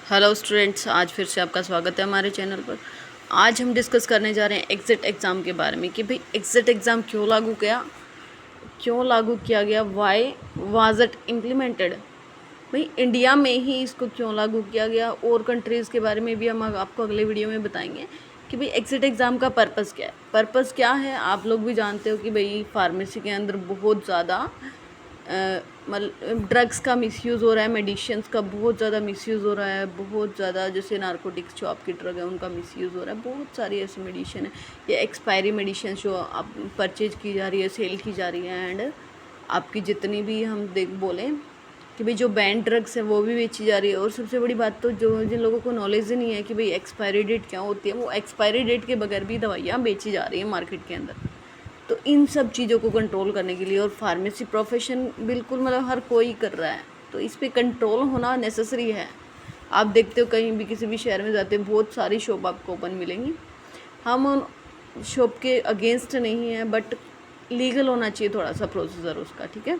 Hello students, आज फिर से आपका स्वागत है हमारे चैनल पर। आज हम डिस्कस करने जा रहे हैं एग्ज़िट एग्ज़ाम के बारे में कि भाई एग्ज़िट एग्ज़ाम क्यों लागू किया गया, वाई वाज इट इम्प्लीमेंटेड। भाई इंडिया में ही इसको क्यों लागू किया गया, और कंट्रीज़ के बारे में भी हम आपको अगले वीडियो में बताएंगे कि भाई एग्ज़िट एग्ज़ाम का पर्पज़ क्या है। पर्पज़ क्या है आप लोग भी जानते हो कि भाई फार्मेसी के अंदर बहुत ज़्यादा मतलब ड्रग्स का मिसयूज़ हो रहा है, मेडिसिन्स का बहुत ज़्यादा मिसयूज़ हो रहा है, बहुत ज़्यादा जैसे नारकोटिक्स जो आपकी ड्रग है उनका मिसयूज़ हो रहा है। बहुत सारी ऐसी मेडिसिन है या एक्सपायरी मेडिसिन जो आप परचेज की जा रही है, सेल की जा रही है, एंड आपकी जितनी भी हम बोलें कि भाई जो बैन ड्रग्स है वो भी बेची जा रही है। और सबसे बड़ी बात तो जो जिन लोगों को नॉलेज ही नहीं है कि भाई एक्सपायरी डेट क्या होती है, वो एक्सपायरी डेट के बगैर भी दवाइयाँ बेची जा रही हैं मार्केट के अंदर। तो इन सब चीज़ों को कंट्रोल करने के लिए, और फार्मेसी प्रोफेशन बिल्कुल मतलब हर कोई कर रहा है, तो इस पे कंट्रोल होना नेसेसरी है। आप देखते हो कहीं भी किसी भी शहर में जाते हैं बहुत सारी शॉप आपको ओपन मिलेंगी। हम उन शॉप के अगेंस्ट नहीं है, बट लीगल होना चाहिए थोड़ा सा प्रोसीजर उसका, ठीक है।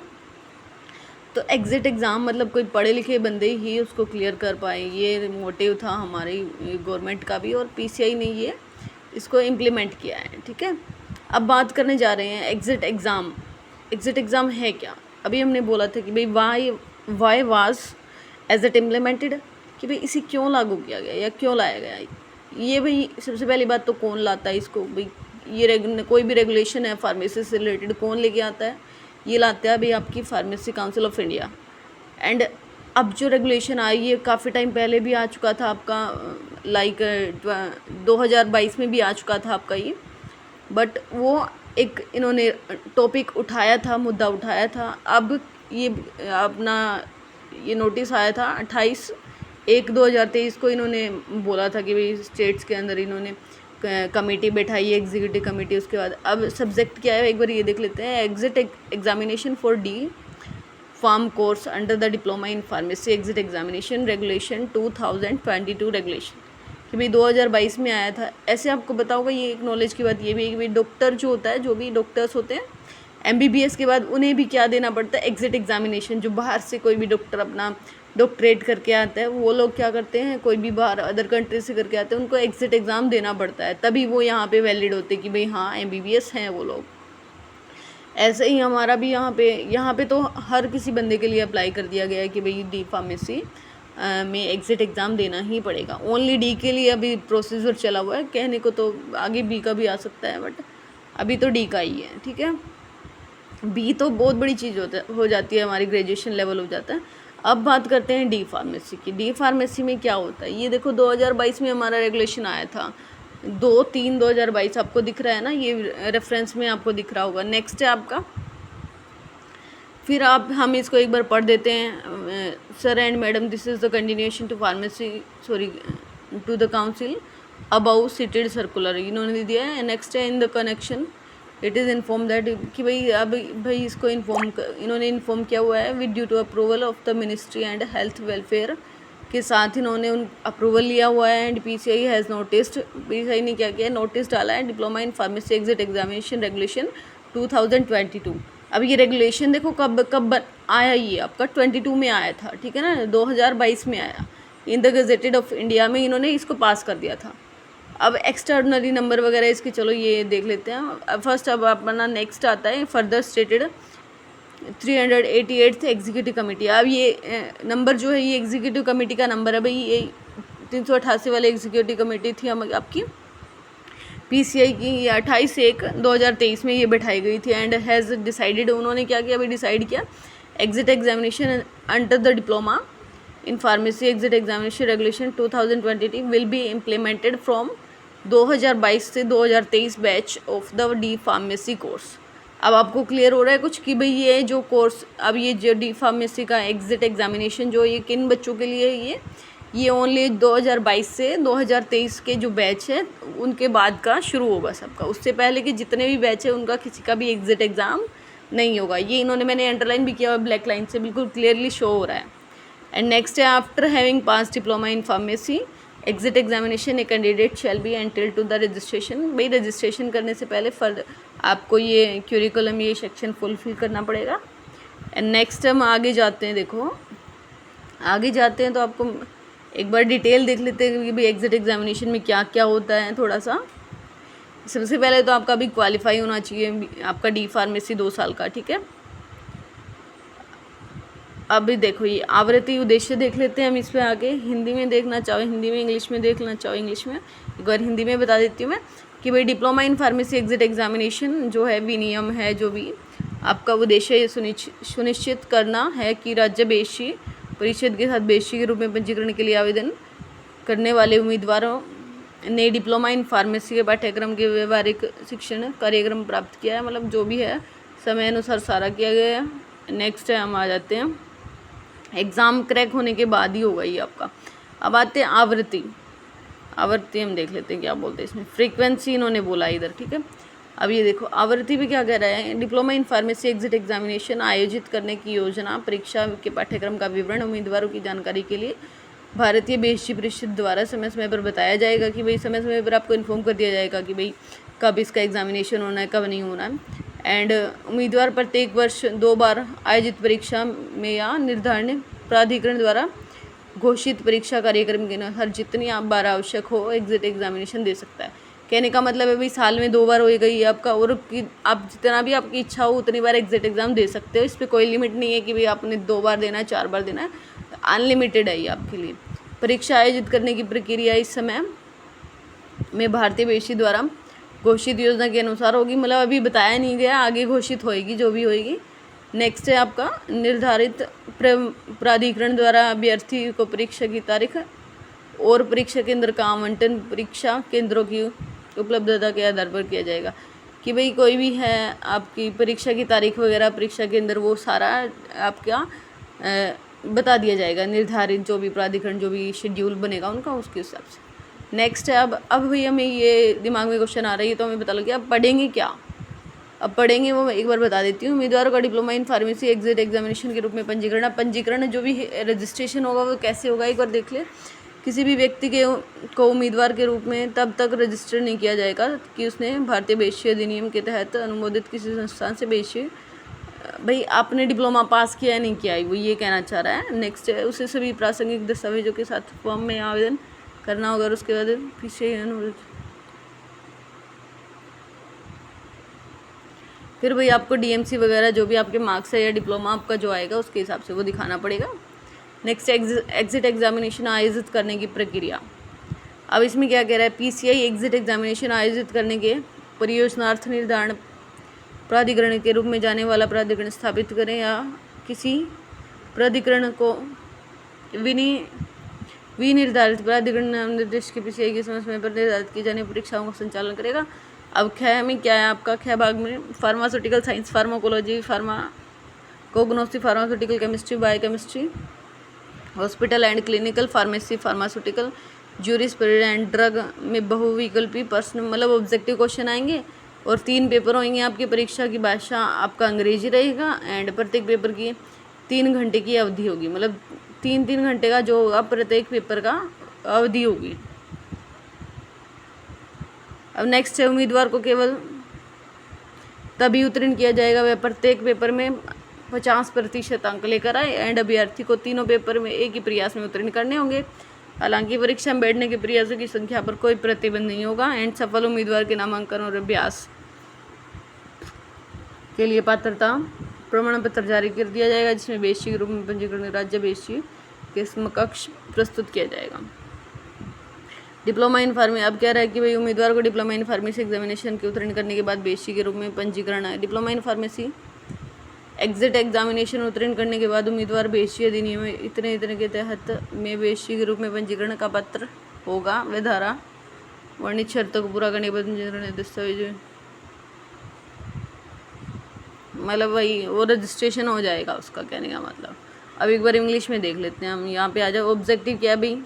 तो एग्ज़िट एग्ज़ाम मतलब कोई पढ़े लिखे बंदे ही उसको क्लियर कर पाए, ये मोटिव था हमारी गवर्नमेंट का भी, और पीसीआई ने ये इसको इम्प्लीमेंट किया है, ठीक है। अब बात करने जा रहे हैं एग्ज़िट एग्ज़ाम। एग्ज़िट एग्ज़ाम है क्या। अभी हमने बोला था कि भाई why was as it implemented, कि भाई इसे क्यों लागू किया गया या क्यों लाया गया। ये भाई सबसे पहली बात तो कौन लाता है इसको, भाई ये कोई भी रेगुलेशन है फार्मेसी से रिलेटेड कौन लेके आता है, ये लाता है भाई आपकी pharmacy council of India. And अब जो रेगुलेशन आई है काफ़ी टाइम पहले भी आ चुका था आपका, लाइक 2022 में भी आ चुका था आपका ये, बट वो एक इन्होंने टॉपिक उठाया था, मुद्दा उठाया था। अब ये अपना ये नोटिस आया था 28/1/2023 को। इन्होंने बोला था कि भाई स्टेट्स के अंदर इन्होंने कमेटी बैठाई है, एग्जीक्यूटिव कमेटी। उसके बाद अब सब्जेक्ट क्या है एक बार ये देख लेते हैं। Exit examination for D pharm course under the diploma in pharmacy exit examination regulation 2022 regulation, कि भाई 2022 में आया था। ऐसे आपको बताऊंगा, ये एक नॉलेज की बात ये भी है कि भाई डॉक्टर जो होता है, जो भी डॉक्टर्स होते हैं एमबीबीएस के बाद उन्हें भी क्या देना पड़ता है, एग्जिट एग्जामिनेशन। जो बाहर से कोई भी डॉक्टर अपना डॉक्टरेट करके आता है, वो लोग क्या करते हैं, कोई भी बाहर अदर कंट्री से करके आते हैं, उनको एग्जिट एग्ज़ाम देना पड़ता है, तभी वो यहाँ पे वैलिड होते कि भाई हाँ एमबीबीएस हैं वो लोग। ऐसे ही हमारा भी यहाँ पे तो हर किसी बंदे के लिए अप्लाई कर दिया गया है कि भाई डी फार्मेसी में एग्ज़िट एग्ज़ाम देना ही पड़ेगा। ओनली डी के लिए अभी प्रोसीजर चला हुआ है, कहने को तो आगे बी का भी आ सकता है, बट अभी तो डी का ही है, ठीक है। बी तो बहुत बड़ी चीज़ हो जाती है, हमारी ग्रेजुएशन लेवल हो जाता है। अब बात करते हैं डी फार्मेसी की। डी फार्मेसी में क्या होता है, ये देखो 2022 में हमारा रेगुलेशन आया था, 2/3/2022 आपको दिख रहा है ना, ये रेफरेंस में आपको दिख रहा होगा। नेक्स्ट है आपका, फिर हम इसको एक बार पढ़ देते हैं। Sir and madam, this is the continuation to pharmacy to the council above cited circular, इन्होंने दिया है। नेक्स्ट है in the connection it is inform that, कि भाई अब भाई इसको इन्होंने इन्फॉर्म किया हुआ है with due to approval of the ministry and health welfare के साथ इन्होंने उन अप्रूवल लिया हुआ है। And PCI has noticed, PCI ने क्या किया, नोटिस डाला है diploma in pharmacy exit examination regulation 2022। अब ये रेगुलेशन देखो कब आया, ये आपका 22 में आया था, ठीक है ना, 2022 में आया। In the gazetted of India में इन्होंने इसको पास कर दिया था। अब एक्स्ट्राऑर्डिनरी नंबर वगैरह इसके चलो ये देख लेते हैं फर्स्ट। अब अपना नेक्स्ट आता है further stated 388th executive committee. अब ये नंबर जो है ये एग्जीक्यूटिव कमेटी का नंबर है भाई, ये 388 वाली एग्जीक्यूटिव कमेटी थी हम आपकी पीसीआई की, ये 28/1/2023 में ये बैठाई गई थी। एंड हैज़ डिसाइडेड, उन्होंने क्या किया भाई, डिसाइड किया exit examination under the diploma in pharmacy exit examination regulation 2020 will be implemented from 2022 से 2023 batch of the D pharmacy course. अब आपको क्लियर हो रहा है कुछ कि भाई ये जो कोर्स, अब ये जो डी फार्मेसी का एग्जिट एग्जामिनेशन जो ये किन बच्चों के लिए है, ये ओनली 2022 से 2023 के जो बैच है उनके बाद का शुरू होगा सबका। उससे पहले के जितने भी बैच है उनका किसी का भी एग्जिट एग्ज़ाम नहीं होगा। ये मैंने अंडरलाइन भी किया हुआ ब्लैक लाइन से, बिल्कुल क्लियरली शो हो रहा है। एंड नेक्स्ट है after having pass diploma in pharmacy exit examination a candidate shall be entitled to the registration. भाई रजिस्ट्रेशन करने से पहले आपको ये क्यूरिकुलम ये सेक्शन फुलफिल करना पड़ेगा। एंड नेक्स्ट हम आगे जाते हैं, देखो आगे जाते हैं तो आपको एक बार डिटेल देख लेते हैं कि भाई एग्जिट एग्जामिनेशन में क्या क्या होता है थोड़ा सा। सबसे पहले तो आपका भी क्वालिफाई होना चाहिए, आपका डी फार्मेसी 2 साल का, ठीक है। अभी देखो ये आवृत्ति उद्देश्य देख लेते हैं हम इस पे आगे। हिंदी में देखना चाहो हिंदी में, इंग्लिश में देखना चाहो इंग्लिश में। एक बार हिंदी में बता देती हूँ मैं कि भाई diploma in pharmacy exit examination जो है विनियम है, जो भी आपका उद्देश्य ये सुनिश्चित करना है कि राज्य बेशी परिषद के साथ बेशी के रूप में पंजीकरण के लिए आवेदन करने वाले उम्मीदवारों ने डिप्लोमा इन फार्मेसी के पाठ्यक्रम के व्यवहारिक शिक्षण कार्यक्रम प्राप्त किया है, मतलब जो भी है समय अनुसार सारा किया गया है। नेक्स्ट है, हम आ जाते हैं एग्ज़ाम क्रैक होने के बाद ही होगा ये आपका। अब आते हैं आवृत्ति। आवृत्ति हम देख लेते हैं क्या बोलते हैं इसमें। फ्रीक्वेंसी इन्होंने बोला इधर, ठीक है। अब ये देखो आवृत्ति भी क्या कह रहा है, diploma in pharmacy exit examination आयोजित करने की योजना, परीक्षा के पाठ्यक्रम का विवरण उम्मीदवारों की जानकारी के लिए भारतीय बेशी परिषद द्वारा समय समय पर बताया जाएगा कि भाई समय समय पर आपको इन्फॉर्म कर दिया जाएगा कि भाई कब इसका एग्जामिनेशन होना है, कब नहीं होना है। एंड उम्मीदवार प्रत्येक वर्ष 2 बार आयोजित परीक्षा में या निर्धारण प्राधिकरण द्वारा घोषित परीक्षा कार्यक्रम के अनुसार जितनी आप बार आवश्यक हो एग्जिट एग्जामिनेशन दे सकता है। कहने का मतलब है भाई साल में 2 बार हो गई आपका, और आप जितना भी आपकी इच्छा हो उतनी बार एग्जिट एग्ज़ाम दे सकते हो। इस पर कोई लिमिट नहीं है कि भाई आपने 2 बार देना है, 4 बार देना है, अनलिमिटेड है ये आपके लिए। परीक्षा आयोजित करने की प्रक्रिया इस समय में भारतीय बेशी द्वारा घोषित योजना के अनुसार होगी, मतलब अभी बताया नहीं गया, आगे घोषित होएगी जो भी होएगी। नेक्स्ट है आपका निर्धारित प्राधिकरण द्वारा अभ्यर्थी को परीक्षा की तारीख और परीक्षा केंद्र का आवंटन परीक्षा केंद्रों की उपलब्धता के आधार पर किया जाएगा। कि भाई कोई भी है आपकी परीक्षा की तारीख वगैरह, परीक्षा केंद्र, वो सारा आपका बता दिया जाएगा, निर्धारित जो भी प्राधिकरण जो भी शेड्यूल बनेगा उनका उसके हिसाब से। नेक्स्ट है अब भैया हमें ये दिमाग में क्वेश्चन आ रही है तो हमें पता लग गया अब पढ़ेंगे क्या। अब पढ़ेंगे वो मैं एक बार बता देती हूँ। उम्मीदवारों का diploma in pharmacy exit examination के रूप में पंजीकरण जो भी रजिस्ट्रेशन होगा वो कैसे होगा एक बार देख ले। किसी भी व्यक्ति को उम्मीदवार के रूप में तब तक रजिस्टर नहीं किया जाएगा कि उसने भारतीय बेशी अधिनियम के तहत अनुमोदित किसी संस्थान से बेशी, भाई आपने डिप्लोमा पास किया है नहीं किया है, वो ये कहना चाह रहा है। नेक्स्ट है उसे सभी प्रासंगिक दस्तावेजों के साथ फॉर्म में आवेदन करना होगा, और उसके बाद पीछे फिर भाई आपको डीएमसी वगैरह जो भी आपके मार्क्स है या डिप्लोमा आपका जो आएगा उसके हिसाब से वो दिखाना पड़ेगा। नेक्स्ट एग्जिट एग्जामिनेशन आयोजित करने की प्रक्रिया। अब इसमें क्या कह रहा है, पीसीआई एग्जिट एग्जामिनेशन आयोजित करने के परियोजनार्थ निर्धारण प्राधिकरण के रूप में जाने वाला प्राधिकरण स्थापित करें या किसी प्राधिकरण को विनिर्धारित प्राधिकरण निर्देश के पीसीआई के समय पर निर्धारित की जाने परीक्षाओं का संचालन करेगा। अब ख में क्या है आपका, ख भाग में pharmaceutical science, pharmacology, pharmacognosy, pharmaceutical chemistry, biochemistry, hospital and clinical pharmacy, pharmaceutical, jurisprudence and drug में बहुविकल्पी प्रश्न, मतलब ऑब्जेक्टिव क्वेश्चन आएंगे। और 3 पेपर होंगे आपकी परीक्षा की भाषा आपका अंग्रेजी रहेगा। एंड प्रत्येक पेपर की 3 घंटे की अवधि होगी, मतलब 3 घंटे का जो होगा प्रत्येक पेपर का अवधि होगी। अब नेक्स्ट है उम्मीदवार को केवल तभी उत्तीर्ण किया जाएगा वह प्रत्येक पेपर में 50% अंक लेकर आए। एंड अभ्यर्थी को तीनों पेपर में एक ही प्रयास में उत्तीर्ण करने होंगे। हालांकि परीक्षा में बैठने के प्रयासों की संख्या पर कोई प्रतिबंध नहीं होगा। एंड सफल उम्मीदवार के नामांकन और अभ्यास के लिए पात्रता प्रमाण पत्र जारी कर दिया जाएगा, जिसमें बेशी के रूप में पंजीकरण राज्य बेशी के समकक्ष प्रस्तुत किया जाएगा। डिप्लोमा इन फार्मेसी अब कह रहा है कि भाई उम्मीदवार को डिप्लोमा इन फार्मेसी एग्जामिनेशन के उत्तीर्ण करने के बाद बेशी के रूप में पंजीकरण है। Diploma in pharmacy exit examination उत्तीर्ण करने के बाद उम्मीदवार बेशी अधिनियम में इतने के तहत में बेशी के रूप में पंजीकरण का पत्र होगा। वह धारा वर्णित शर्तों को पूरा करने के बाद पंजीकरण दस्तावेज, मतलब वही वो रजिस्ट्रेशन हो जाएगा उसका, कहने का मतलब। अब एक बार इंग्लिश में देख लेते हैं हम। यहाँ पे आ जाओ। ऑब्जेक्टिव क्या है भाई,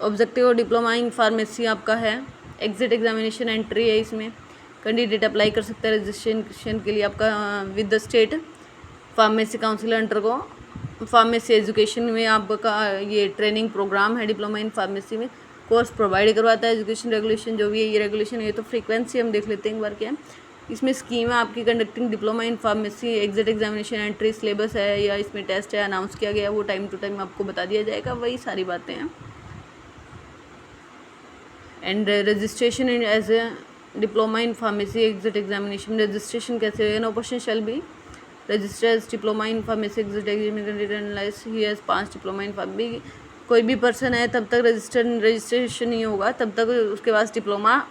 ऑब्जेक्टिव डिप्लोमा इन फार्मेसी आपका है, एग्जिट एग्जामिनेशन एंट्री है, इसमें कैंडिडेट अप्लाई कर सकता है रजिस्ट्रेशन के लिए आपका with the state pharmacy council under को फार्मेसी एजुकेशन में आपका ये ट्रेनिंग प्रोग्राम है। डिप्लोमा इन फार्मेसी में कोर्स प्रोवाइड करवाता है। एजुकेशन रेगुलेशन जो भी है ये रेगुलेशन है। तो फ्रीक्वेंसी हम देख लेते हैं एक बार क्या है इसमें। स्कीम है आपकी conducting diploma in pharmacy exit examination entry, syllabus है या इसमें टेस्ट है अनाउंस किया गया, वो टाइम टू टाइम आपको बता दिया जाएगा। वही सारी बातें हैं। And registration in as a diploma in pharmacy exit examination, registration कैसे होगा? No person shall be register as diploma in pharmacy exit examination he has pass diploma in pharmacy. कोई भी पर्सन है तब तक रजिस्ट्रेशन नहीं होगा, तब तक उसके पास डिप्लोमा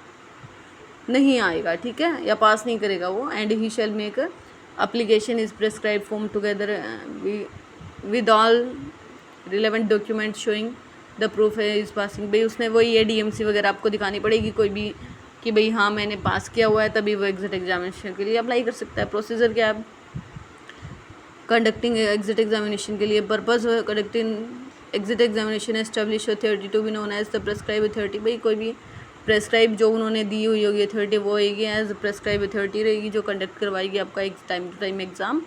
नहीं आएगा, ठीक है, या पास नहीं करेगा वो। And he shell make application is prescribed form together with all relevant documents showing the proof is passing। भाई उसने वही है DMC वगैरह आपको दिखानी पड़ेगी कोई भी कि भाई हाँ मैंने पास किया हुआ है, तभी वो एग्जिट एग्जामिनेशन के लिए अप्लाई कर सकता है। प्रोसीजर क्या है? कंडक्टिंग एग्जिट एग्जामिनेशन के लिए purpose conducting exit examination establish authority to be known as the prescribe authority. भाई कोई भी प्रेस्क्राइब जो उन्होंने दी हुई होगी अथॉरिटी वो होगी एज प्रेस्क्राइब अथॉरिटी रहेगी जो कंडक्ट करवाएगी आपका एक time to time exam.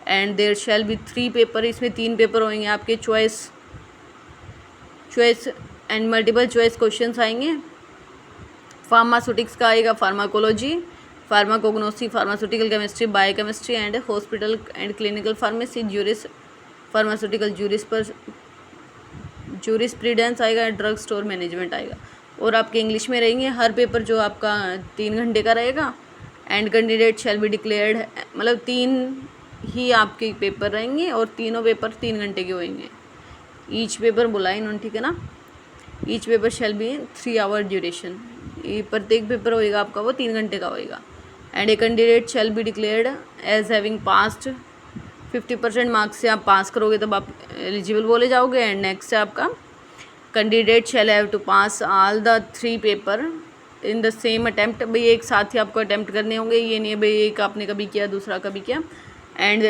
And there shall be 3 paper, इसमें 3 पेपर होंगे आपके, choice and multiple choice questions आएंगे। फार्मास्यूटिक्स का आएगा pharmacology, pharmacognosy, pharmaceutical chemistry, biochemistry and hospital and clinical pharmacy, juris pharmaceutical jurisprudence आएगा, ड्रग स्टोर मैनेजमेंट आएगा। और आपके इंग्लिश में रहेंगे हर पेपर जो आपका 3 घंटे का रहेगा। And candidate shall be declared, मतलब 3 ही आपके पेपर रहेंगे और तीनों पेपर 3 घंटे के होंगे। ईच पेपर बोला इन्होंने, ठीक है ना। Each paper shall be 3 hour duration, ये प्रत्येक पेपर होएगा आपका वो 3 घंटे का होएगा। And a candidate shall be declared as having passed 50% marks से आप पास करोगे तब आप एलिजिबल बोले जाओगे। एंड नेक्स्ट है आपका candidate shall have to pass all the 3 paper in the same attempt. भाई एक साथ ही आपको अटैम्प्ट करने होंगे, ये नहीं है भाई एक आपने कभी किया दूसरा कभी किया। And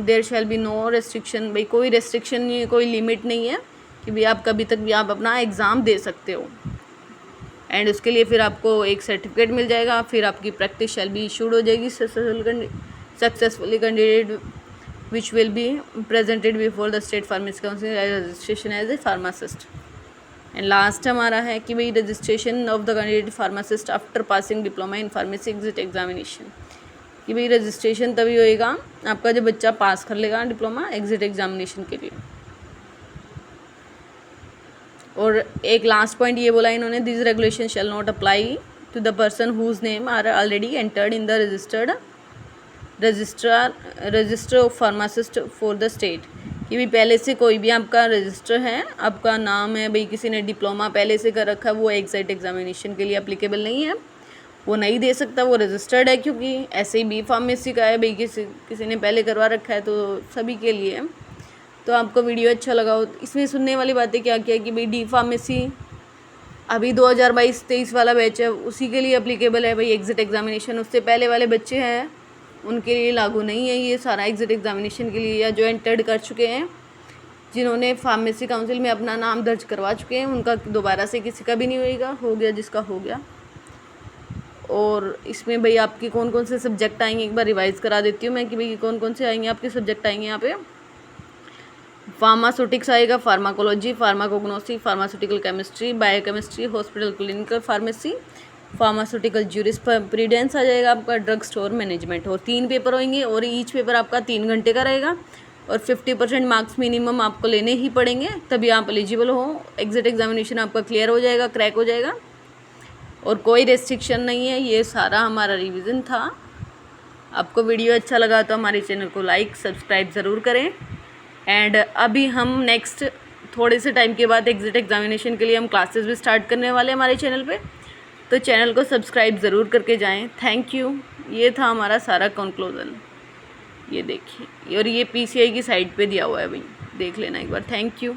there shall be no restriction, भाई कोई रेस्ट्रिक्शन नहीं है, कोई लिमिट नहीं है कि भाई आप कभी तक भी आप अपना एग्ज़ाम दे सकते हो। एंड उसके लिए फिर आपको एक सर्टिफिकेट मिल जाएगा, फिर आपकी प्रैक्टिस शैल बी इशूड हो जाएगी successfully candidate which will be presented before the state pharmacy council registration as a pharmacist. And last हमारा है कि भाई registration of the candidate pharmacist after passing diploma in pharmacy exit examination, कि भाई registration तभी होएगा आपका जब बच्चा पास कर लेगा डिप्लोमा एग्जिट एग्जामिनेशन के लिए। और एक लास्ट पॉइंट ये बोला इन्होंने, this regulation shall not apply to the person whose name are already entered in the register of pharmacist for the state, कि भाई पहले से कोई भी आपका रजिस्टर है, आपका नाम है, भाई किसी ने डिप्लोमा पहले से कर रखा है, वो एग्जिट एग्जामिनेशन के लिए अप्लीकेबल नहीं है, वो नहीं दे सकता, वो रजिस्टर्ड है क्योंकि ऐसे ही बी फार्मेसी का है, भाई किसी ने पहले करवा रखा है, तो सभी के लिए। तो आपको वीडियो अच्छा लगा हो, इसमें सुनने वाली बातें क्या क्या है कि भाई डी फार्मेसी अभी 2022-23 वाला बैच है उसी के लिए अप्लीकेबल है भाई एग्जिट एग्जामिनेशन, उससे पहले वाले बच्चे हैं उनके लिए लागू नहीं है ये सारा एग्जिट एग्जामिनेशन के लिए, या जो एंटर्ड कर चुके हैं जिन्होंने फार्मेसी काउंसिल में अपना नाम दर्ज करवा चुके हैं उनका दोबारा से किसी का भी नहीं होएगा, हो गया जिसका हो गया। और इसमें भाई आपके कौन कौन से सब्जेक्ट आएंगे एक बार रिवाइज़ करा देती हूँ मैं कि भाई कौन कौन से आएंगे आपके सब्जेक्ट आएंगे यहाँ पे। फार्मास्यूटिक्स आएगा, pharmacology, pharmacognosy, pharmaceutical chemistry, biochemistry, hospital clinical pharmacy, pharmaceutical jurisprudence आ जाएगा आपका, ड्रग स्टोर मैनेजमेंट। और 3 पेपर होंगे और ईच पेपर आपका 3 घंटे का रहेगा और 50% मार्क्स मिनिमम आपको लेने ही पड़ेंगे तभी आप एलिजिबल हो। एग्जिट एग्जामिनेशन आपका क्लियर हो जाएगा, क्रैक हो जाएगा और कोई रेस्ट्रिक्शन नहीं है। ये सारा हमारा रिवीजन था। आपको वीडियो अच्छा लगा तो हमारे चैनल को लाइक सब्सक्राइब ज़रूर करें। एंड अभी हम नेक्स्ट थोड़े से टाइम के बाद एग्जिट एग्जामिनेशन के लिए हम क्लासेस भी स्टार्ट करने वाले हैं हमारे चैनल पे, तो चैनल को सब्सक्राइब ज़रूर करके जाएं। Thank you. ये था हमारा सारा कंक्लूजन, ये देखिए, और ये PCI की साइट पे दिया हुआ है भाई, देख लेना एक बार। Thank you.